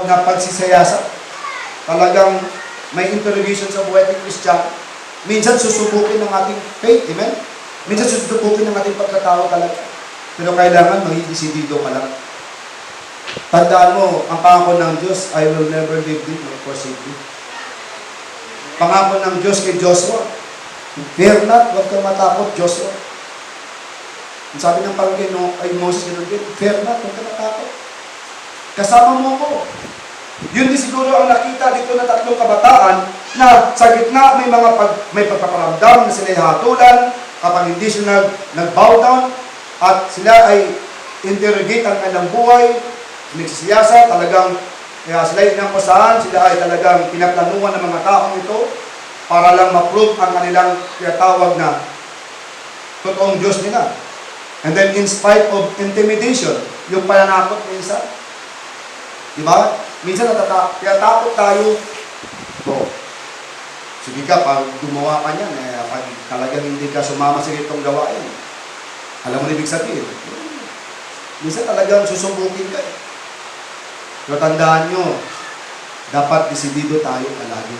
na pagsisiyasat. Talagang may interrogation sa buhay ng Kristiyano. Minsan susubukin ng ating faith, amen? Minsan susubukin ng ating pagkatao talaga. Pero kailangan maging desidido ka lang. Tandaan mo, ang pangako ng Diyos, I will never leave thee nor forsake thee. Pangako ng Diyos kay Joshua, fear not, huwag kang matakot, Joshua. Ang sabi ng Panginoon kay Moses, fear not, huwag kang matakot. Kasama mo ko. Yun din siguro ang nakita dito na tatlong kabataan na sa gitna may pagpaparamdam na sila ay hatulan kapag hindi sila nag-bow down at sila ay interrogate ang kanilang buhay, nagsisiyasa, talagang kaya sila ay inampasahan, sila ay talagang pinaplanuhan ng mga taong ito para lang ma-prove ang kanilang tinatawag na totoong Diyos nila. And then in spite of intimidation, yung pananakot minsan, diba? Minsan natatakot tayo. Sige ka, pag gumawa ka niyan, pag talagang hindi ka sumama sa itong gawain, alam mo na ibig sabihin. Minsan talagang susumbukin ka. Pero tandaan nyo, dapat desidido tayo palagi.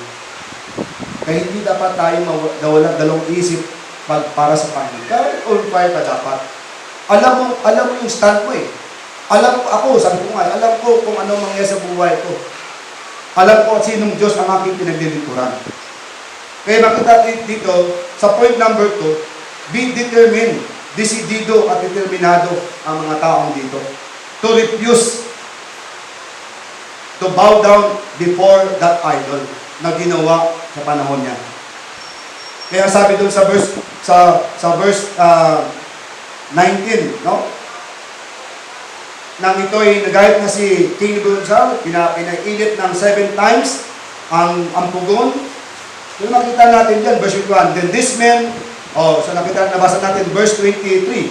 Kaya hindi dapat tayo nawalang dalawang isip para sa Panginoon. Kaya on fire ka dapat. Alam mo yung stand mo eh. Alam ko ako, sabi ko nga, alam ko kung ano mangyayari sa buhay ko. Alam ko sinong Diyos ang aking pinaglilingkuran. Kaya makita dito, sa point number 2, be determined, desidido at determinado ang mga taong dito. To refuse to bow down before that idol na ginawa sa panahon niya. Kaya sabi doon sa verse 19, no? Nang ito'y nagayat na si King Nebuchadnezzar, pinailit ng 7 times ang pugon. Yung makita natin dyan, verse 1, then this man, nabasa natin verse 23,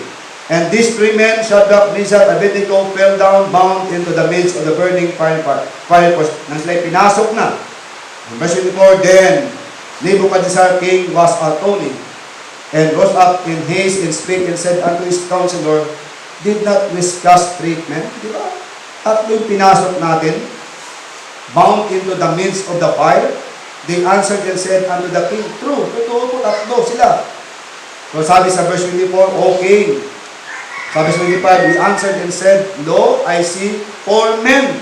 and these 3 men, Shadrach, Meshach, Abednego, fell down, bound into the midst of the burning fire nang sila'y pinasok na. In verse 24, then Nebuchadnezzar king was atoning, and rose up in haste and spake and said unto his counselor, did not discuss treatment, di ba? Tatlo yung pinasok natin, bound into the midst of the fire. They answered and said unto the king, true, totoo po, tatlo sila. So sabi sa verse 24, O king. Sabi sa 25, he answered and said, Lo, I see 4 men.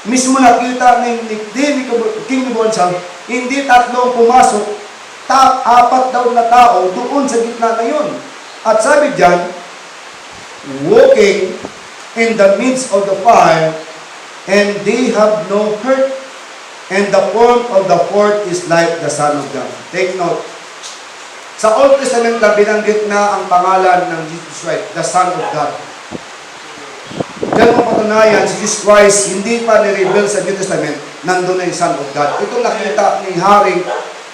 Mismo nakita ni King Nebuchadnezzar, hindi tatlong pumasok, 4 daw na tao doon sa gitna na yun. At sabi dyan, walking in the midst of the fire, and they have no hurt, and the form of the fourth is like the Son of God. Take note. Sa Old Testament na binanggit na ang pangalan ng Jesus Christ, the Son of God. Diyan mo patunayan, si Jesus Christ, hindi pa ni-reveal sa New Testament, nandun na yung Son of God. Ito nakita ni Haring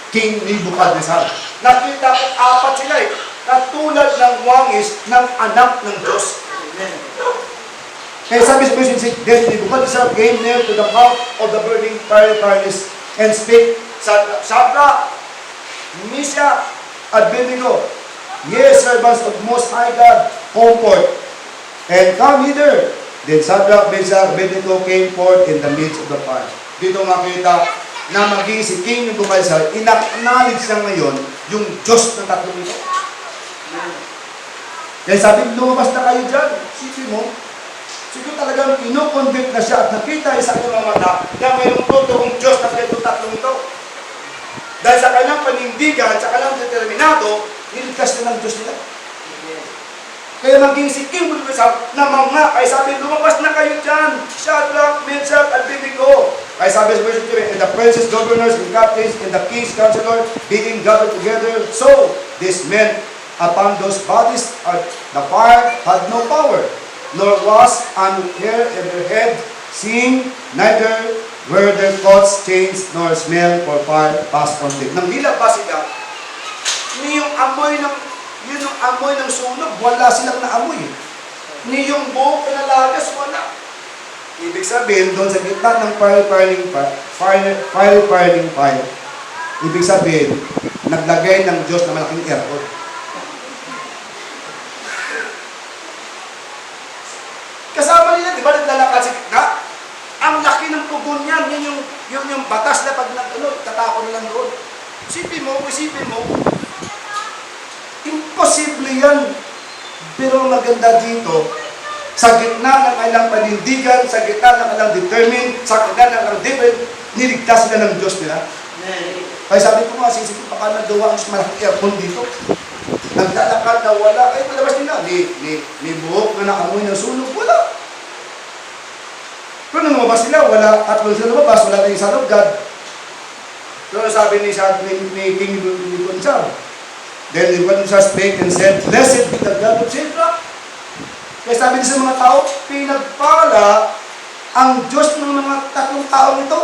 King Nebuchadnezzar. Nakita ko 4 sila eh. Katulad ng wangis ng anak ng Diyos. Amen. Kaya sabi sa verse 6, then Nebuchadnezzar came near to the mouth of the burning furnace and spake, Shadrach, Meshach, Abednego, ye servants of Most High God, come forth, and come hither. Then Shadrach, Meshach, Abednego came forth in the midst of the fire. Dito makita na maging si King Nebuchadnezzar, in-acknowledge siya ngayon yung Diyos ng tatlong ito. Kaya sabi, lumabas na kayo dyan. Sipin mo, siguro talagang ino-convict na siya at nakita sa kanyang mga mata na mayroong totoong Diyos na kaya itong tatlong ito. Dahil sa kanyang panindigan, sa kanyang determinado, niligtas na ng Diyos nila. Kaya maging si King Nebuchadnezzar na mga, kaya sabi, lumabas na kayo dyan. Shadrach, Meshach, at Abednego. Kaya sabi sa verse 3, and the princes, governors, and captains, and the king's counselor, being gathered together, so these men upon those bodies, the fire had no power, nor was an hair in their head, seeing neither were their clothes changed, nor smell for fire passed on them. Nang nilabas sila, ni yung amoy ng sunog, wala silang naamoy. Ni yung buhok pinalagas, wala. Ibig sabihin, doon sa gitna ng fire, ibig sabihin, naglagay ng Diyos na malaking aircon. Kasama nila, di ba, naglalakad sa gitna? Ang laki tugon yan. Yun yung batas na pag tatapon lang doon. Isipin mo, imposible yan. Pero maganda dito, sa gitna ng kailang panindigan, sa gitna ng kailang determined, sa gitna ng kailang different, niligtas sila ng Diyos nila. Kaya sabi ko nga, sisipin, baka nagawa ang malaki aircon dito. Naglalakad na wala. Ay, palabas nila. May buhok na nakamoy ng sunog. Wala. Pero nung lumabas sila, wala. At kung sila lumabas, wala tayong son of God. Pero sabi ni King Nebuchadnezzar, then Nebuchadnezzar spake and said, Blessed be the God of Shadrach. Kaya sabi niya sa mga tao, pinagpala ang Diyos ng mga tatlong taong ito.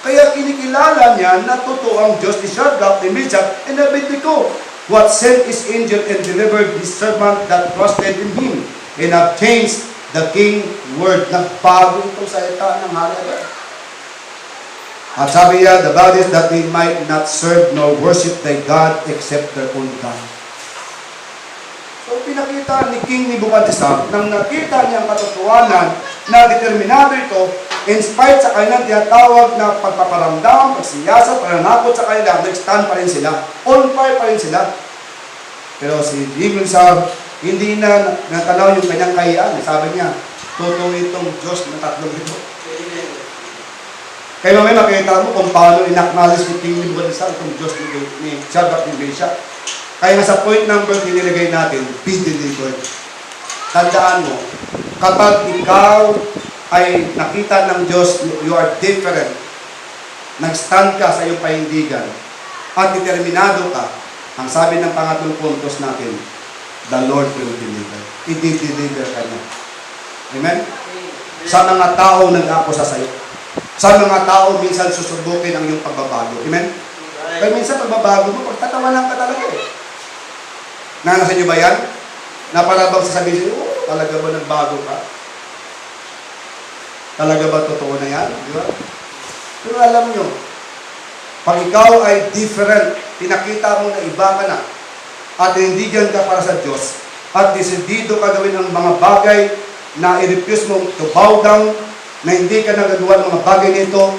Kaya kinikilala niya na totoo ang Diyos ni Shadrach, ni Meshach, and Abednego, what sent his angel and delivered his servant that trusted in him, and have changed the king word. Nagbago itong salita ng hari. At sabi niya, the bodies that they might not serve nor worship thy God except their own God. So pinakita ni King Nebuchadnezzar, nang nakita niya ang katotohanan na determinado ito, in spite sa kanilang tinatawag na pagpaparamdam, pagsiyasa, pananakot sa kanila, nag-stand pa rin sila. On fire pa rin sila. Pero si Nebuchadnezzar, hindi na natanaw yung kanyang kahiyaan. Sabi niya, totoo itong Diyos na tatlong ito. Kaya mamaya makikita mo kung paano in-acknowledge ni King Nebuchadnezzar itong Diyos ni Shadrach and Meshach. Kaya nga sa point number tinilagay natin, be delivered. Tandaan mo, kapag ikaw ay nakita ng Diyos, you are different. Nag-stand ka sa iyong pahindigan at determinado ka, ang sabi ng pangatlong puntos natin, the Lord will deliver. I-deliver ka niya. Amen? Sa mga tao nag-akusa sa iyo. Sa mga tao, minsan susubukin ang iyong pagbabago. Amen? Kaya minsan pagbabago mo, pagtatawanan ka talaga eh. Nanasan niyo ba yan? Na para bang sasabihin sa'yo, oh, talaga ba nagbago ka? Talaga ba totoo na yan? Di ba? Pero alam niyo, pag ikaw ay different, pinakita mo na iba ka na, at hindigan ka para sa Diyos, at desidido ka gawin ang mga bagay na i-refuse mo to bow down, na hindi ka nagagawa ng mga bagay nito,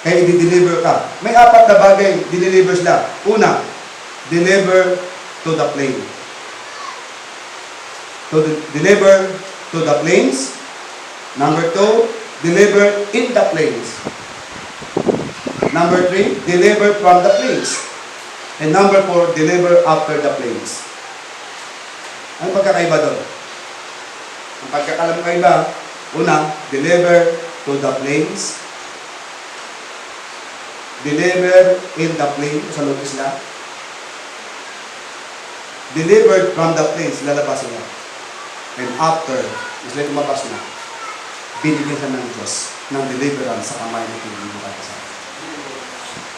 kaya i-deliver ka. May 4 na bagay, deliver sila. Una, deliver to the plain. Deliver to the plains. Number 2, deliver in the plains. Number 3, deliver from the plains. And number 4, deliver after the plains. Ano pagkakaiba doon? Ang pagkakaiba, una, deliver to the plains. Deliver in the plains. Sa logis na. Delivered from the plains. Lalabas niya. And after, isla lumabas na, binigyan siya ng Diyos ng deliverance sa kamay ng King Nebuchadnezzar.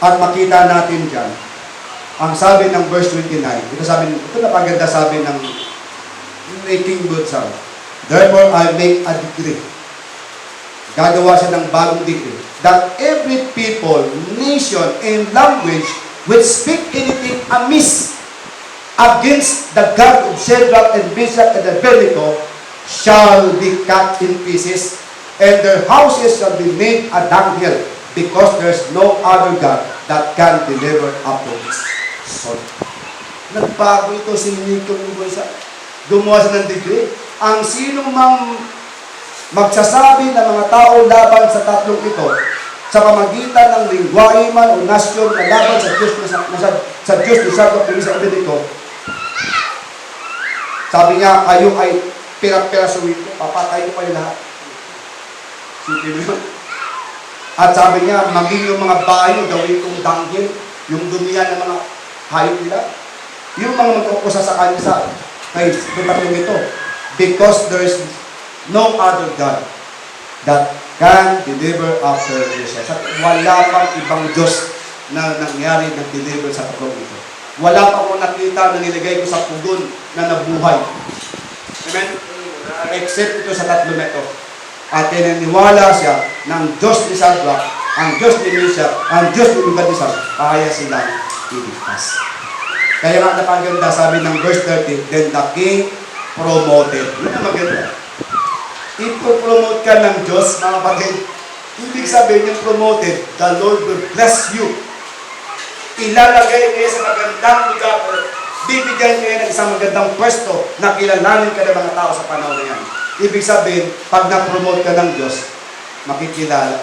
At makita natin dyan, ang sabi ng verse 29, ito napaganda sabi ng King Nebuchadnezzar, therefore, I make a decree. Gagawa siya ng bagong decree. That every people, nation, and language which speak anything amiss against the God of Shadrach and Meshach and Abednego shall be cut in pieces, and their houses shall be made a dunghill, because there is no other God that can deliver after this sword. Nagbago ito si King Nebuchadnezzar. Gumawa siya ng decree. Ang sino mang magsasabi ng mga tao laban sa tatlong ito, sa pamagitan ng lingwahe man o nasyon na laban sa Diyos sa Diyos ni Shadrach and Meshach and Abednego, sabi niya, kayo ay pira-pirasuin ko, papatay ko kayo lahat. Sipin mo yun. At sabi niya, maging yung mga bayo, gawin kong danggil, yung dumihan ng mga hayop nila. Yung mga magkukusa sa kanya sa kay tatlong ito. Because there is no other God that can deliver after Jesus. At wala pang ibang Diyos na nangyari nag-deliver sa tatlong ito. Wala pa ko nakita na nilagay ko sa pugon na nabuhay. Amen? Except ito sa tatlo na ito. At tinaniwala siya ng Diyos ni Shadrach, ang Diyos ni Meshach, ang Diyos ni Nebuchadnezzar, kaya silang iligtas. Kaya nga napaganda, sabi ng verse 30, then the king promoted. Yun ang maganda. Ipo-promote ka ng Diyos, mga kapatid. Ibig sabihin yung promoted, the Lord will bless you. Ilalagay kayo sa magandang lugar. Bibigyan kayo ng isang magandang pwesto na kilalanin ka ng mga tao sa panahon na yan. Ibig sabihin, pag na-promote ka ng Diyos, makikilala.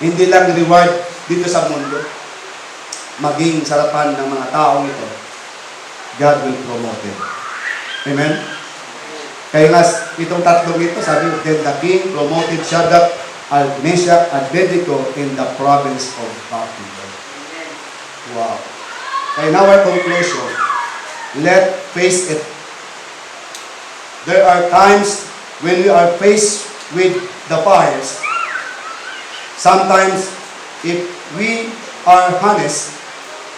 Hindi lang reward dito sa mundo, maging sarapan ng mga taong ito, God will promote it. Amen? Kaya nga, itong tatlong ito, sabi, then the king promoted Shadrach, Meshach, and Abednego in the province of Babylon. Wow. Kaya now our conclusion, let's face it. There are times when we are faced with the fires. Sometimes, if we are honest,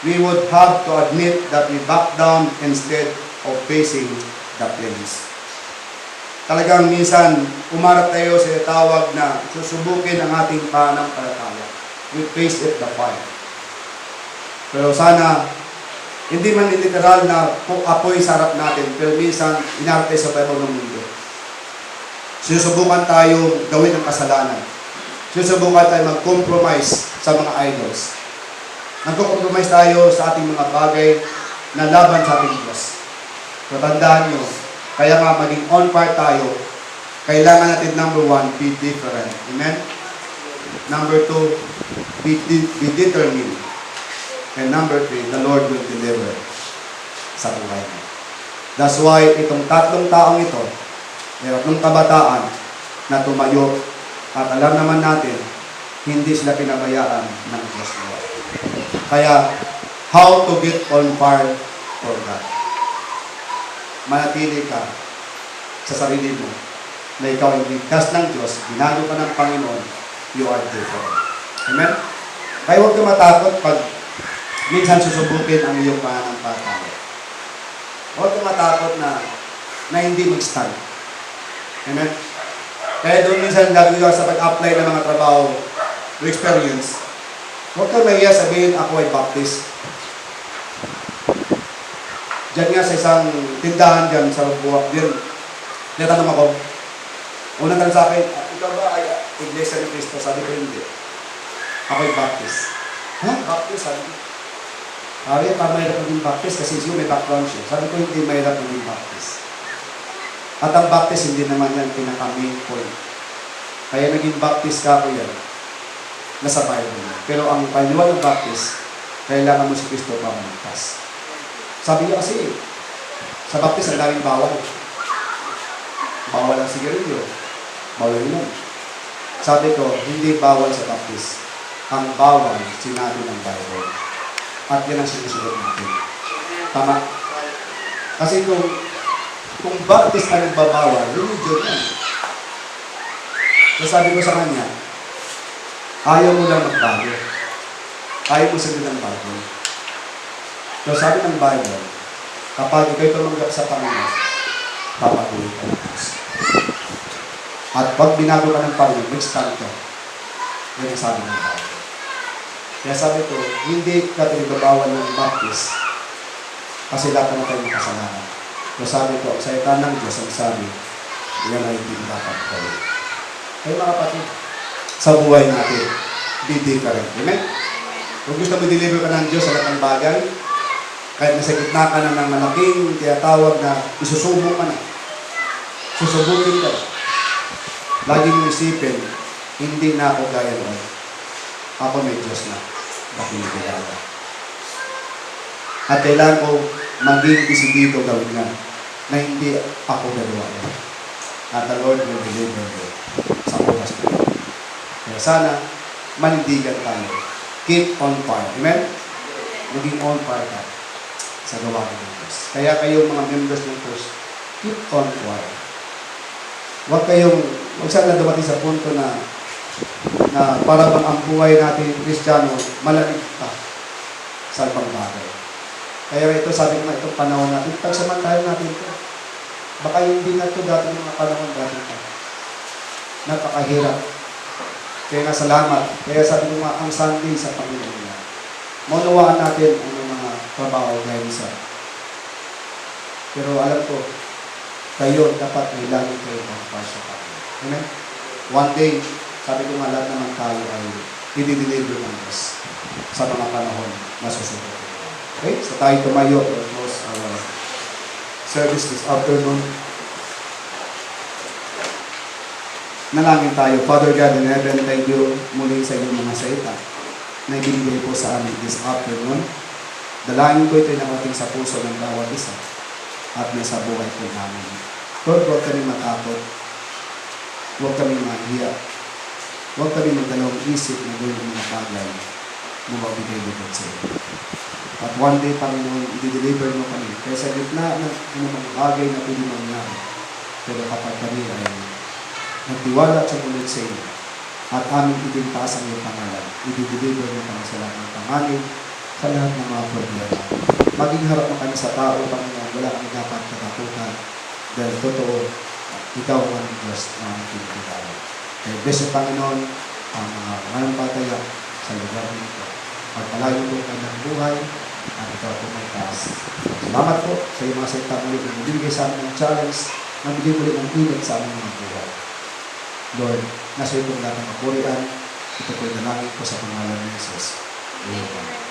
we would have to admit that we back down instead of facing the flames. Talagang minsan, umarap tayo sa tawag na susubukin ang ating pananampalataya. We face it the fire. Pero sana, hindi man literal na apoy sa harap natin, pero minsan, inarap tayo sa Bible ng mundo. Sinusubukan tayo gawin ang kasalanan. Sinusubukan tayo mag-compromise sa mga idols. Nagko-compromise tayo sa ating mga bagay na laban sa ating Diyos. Pero tandaan nyo, kaya nga maging on fire tayo, kailangan natin number 1, be different. Amen? Number 2, be determined. And number 3, the Lord will deliver sa buhay mo. That's why itong tatlong taong ito, tatlong kabataan na tumayo, at alam naman natin, hindi sila pinabayaan ng Diyos Lord. Kaya, how to get on fire for God? Manatili ka sa sarili mo na ikaw ay ligtas ng Diyos, ginagawa ka ng Panginoon, you are different. Amen? Kaya huwag ka matakot pag minsan susubukin ang iyong pananampalataya. Huwag ka matakot na hindi mag-stand. Amen? Kaya doon minsan gagawin sa pag-apply ng mga trabaho to experience, huwag kang mahiya sabihin, ako ay Baptist. Diyan nga sa isang tindahan dyan sa buwak din. Tinatanong ako, unang tanong sa akin, ikaw ba ay Iglesia ni Cristo? Sabi ko, hindi. Ako ay Baptist. Ha? Baptist? Sabi ko. Sabi ko, mahirap maging Baptist kasi siya may background siya. Sabi ko, hindi mahirap maging Baptist. At ang Baptist, hindi naman yan pinaka-main point. Kaya naging Baptist ka ko yan. Nasa Bible. Pero ang paniwala ng Baptist, kailangan mo si Cristo pa maligtas. Sabi niya kasi, sa Baptist, ang daming bawal. Bawal ang sigarilyo. Bawal yun. Sabi ko, hindi bawal sa Baptist. Ang bawal, sinabi ng Bible. At yan ang sinusunod natin. Tama? Kasi kung Baptist ang nagbabawal, religion yan. So sabi ko sa kanya, ayaw mo lang magbago. Ayaw mo sunod ng Bible. So sabi ng Bible, kapag ikaw'y tumanggap sa Panginoon, papatuloy ka ng Diyos. At pag binago ka ng Panginoon, mag-stand ka. Yan ang sabi ng Bible. Kaya sabi ko, hindi ka pinagbabawan ng Baptist kasi lahat naman tayo ng kasalanan. So sabi ko, sa salita ng Diyos ang sabi, yan ay hindi dapat tayo. Kaya mga kapatid, sa buhay natin, be different. Amen? Kung gusto mo deliver ka ng Diyos sa lahat ng bagay, kahit nasa gitna ka na ng malaking tinatawag na isusubo ka na. Susubukin ka. Lagi mo isipin, hindi na ako gaya nun. Ako may Diyos na. Nakikilala. At kailangan ko maging desidido gawin nga na hindi ako gagawa yan. At the Lord will deliver you sa oras na yun. Kaya sana, manindigan tayo. Keep on fire. Amen? Maging on fire ka sa gawain ng Diyos. Kaya kayong mga members ng Diyos, keep on fire. Huwag sana dumating sa punto na para bang ang buhay natin Kristiyano, malamig pa sa ibang bagay. Kaya ito, sabi ko na itong panahon natin, pagsamantahan natin ito. Baka hindi na ito dati mga panahon dati pa. Napakahirap. Kaya nga salamat. Kaya sabi ko nga, ang Sunday sa Panginoon niya. Maunawaan natin ang mga trabaho dahil sa. Pero alam ko, kayo dapat may lagi kayo pang sa Panginoon. Amen? One day, sabi ko nga lahat naman tayo ay i-deliver ng Diyos sa mga panahon na susunod. Okay? So tayo tumayo to close our service this afternoon. Nalangin tayo. Father God in heaven, thank you muli sa inyong mga salita na ibinigay po sa amin this afternoon. Dalangin ko ito'y nakating sa puso ng bawat isa at may sa buhay po namin. Lord, huwag kami matakot. Huwag kami mahiya. Huwag kami magdalawang isip na gawin ng mga bagay na mabigay-bigay sa iyo. At one day, Panginoon, i-deliver mo kami. Kaya sa gitna ng mga bagay na pwede mangyari. Pero kapag kami ay nagtiwala at sumulit sa iyo, at aming itintaas ang iyong pangalan, i-deliver mo kami sa lahat ng pangalan, sa lahat ng mga problema. Maging harap mo kami sa tao, Panginoon, wala kami dapat katakutan. Dahil totoo, ikaw ang Diyos na aming pinagkakala. Kaya bless yung Panginoon, ang mga mananampataya sa lugar nito. Pagpalayo po kayo ng buhay, at ikaw po may taas. Salamat po sa iyong mga salita ulit na nabibigay sa amin ng challenge, nabigay ulit ng init sa aming mga buhay. Lord, nasa iyo po lahat ng kapurian, ito po yung dalangin ko sa pangalan ni Jesus. Amen.